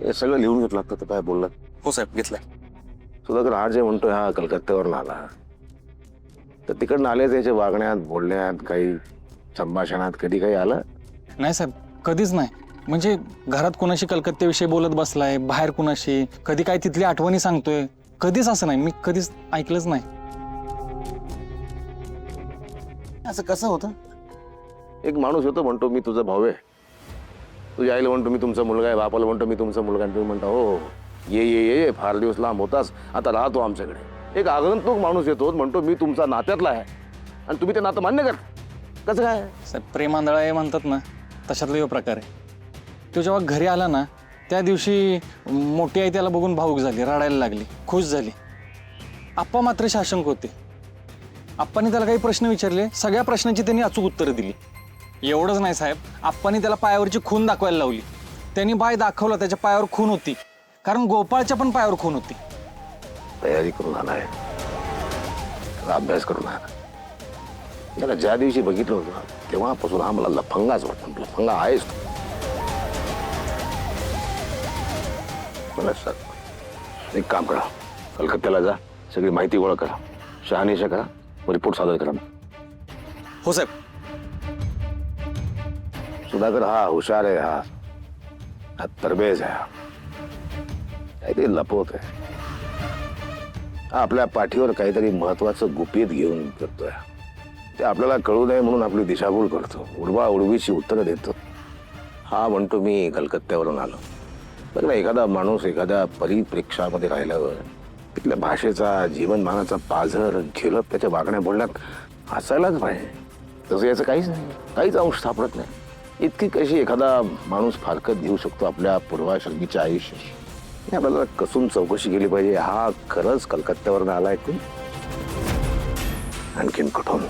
हे सगळं लिहून घेतलं तर काय बोललात? हो साहेब, घेतलंय. सुधाकर हा जे म्हणतोय हा कलकत्त्यावरून आला, तर तिकडनं आले त्याच्या वागण्यात बोलण्यात काही संभाषणात कधी काही आलं? नाही साहेब, कधीच नाही. म्हणजे घरात कुणाशी कलकत्त्याविषयी बोलत बसलाय, बाहेर कुणाशी, कधी काय तिथली आठवणी सांगतोय, कधीच असं नाही. मी कधीच ऐकलंच नाही. असं कसं होतं? एक माणूस होतो म्हणतो मी तुझा भाऊ आहे, तुझ्या आईला म्हणतो मी तुमचा मुलगा आहे, बापाला म्हणतो मी तुमचा मुलगा आहे, तुम्ही म्हणता हो ये ये ये फार दिवस लांब होतास, आता राहतो आमच्याकडे. एक आगंतुक माणूस येतो म्हणतो मी तुमचा नात्यातला आहे आणि तुम्ही ते नातं मान्य करता. कसं काय? साहेब, प्रेमांधळा आहे म्हणतात ना, तशातला यो प्रकार आहे. तो जेव्हा घरी आला ना, त्या दिवशी मोठी आई त्याला बघून भावूक झाली, रडायला लागली, खुश झाली. आप्पा मात्र साशंक होते. आप्पांनी त्याला काही प्रश्न विचारले, सगळ्या प्रश्नांची त्यांनी अचूक उत्तरं दिली. एवढंच नाही साहेब, आप्पांनी त्याला पायावरची खून दाखवायला लावली. त्यांनी बाय दाखवला, त्याच्या पायावर खून होती, कारण गोपाळच्या पण पायावर खून होती. तयारी करून आलाय, अभ्यास करून आला. त्याला ज्या दिवशी बघितलं होतं तेव्हापासून हा मला लफंगाच वाटतो. लफंगा आहेस तू. मला सर एक काम करा, कलकत्त्याला जा, सगळी माहिती गोळा करा, शहानिशा करा, रिपोर्ट सादर करा. हो साहेब. सुधाकर हा हुशार आहे, हा तरबेज आहे, काहीतरी लपवत आहे. हा आपल्या पाठीवर काहीतरी महत्वाचं गुपित घेऊन करतोय. ते आपल्याला कळू नये म्हणून आपली दिशाभूल करतो, उडवा उडवीची उत्तरं देतो. हा म्हणतो मी कलकत्त्यावरून आलो. बघ ना, एखादा माणूस एखाद्या परिप्रेक्षामध्ये राहिल्यावर तिथल्या भाषेचा जीवनमानाचा पाझर झेलत त्याच्या वागण्या बोलण्यात हसायलाच पाहिजे. तसं याचं काहीच नाही, काहीच अंश सापडत नाही. इतकी कशी एखादा माणूस फारकत घेऊ शकतो आपल्या पूर्वाश्रमीच्या आयुष्याशी? आपल्याला कसून चौकशी केली पाहिजे. हा खरंच कलकत्त्यावरून आलाय की आणखीन कुठून?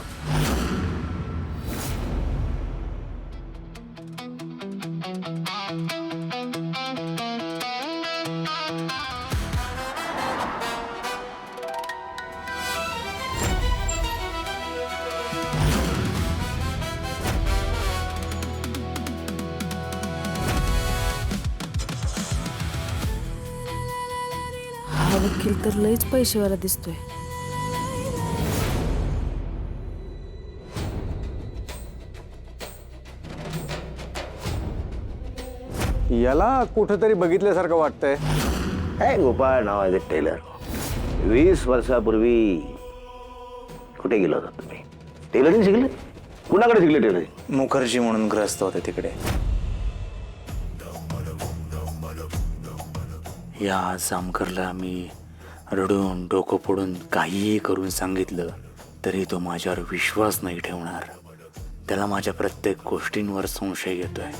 हा वकील तर लईच पैसेवाला दिसतोय. याला कुठेतरी बघितल्यासारखं वाटतंय. काय गोपाळ नावाचे टेलर, 20 वर्षापूर्वी कुठे गेला होता तुम्ही? टेलरिंग शिकले? कुणाकडे शिकले टेलरिंग? मुखर्जी म्हणून ग्रस्त होते तिकडे. या जामकरला मी रडून डोकं फोडून काहीही करून सांगितलं तरी तो माझ्यावर विश्वास नाही ठेवणार. त्याला माझ्या प्रत्येक गोष्टींवर संशय येतोय.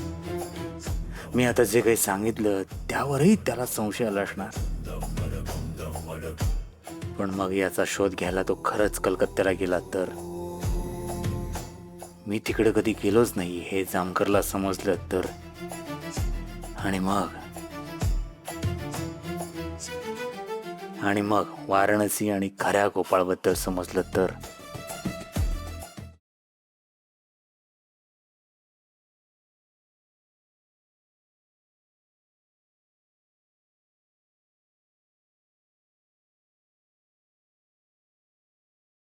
मी आता जे काही सांगितलं त्यावरही त्याला संशय आला असणार. पण मग याचा शोध घ्यायला तो खरंच कलकत्त्याला गेला तर? मी तिकडे कधी गेलोच नाही हे जामकरला समजलं तर? आणि मग वाराणसी आणि खऱ्या गोपाळबद्दल समजलं तर?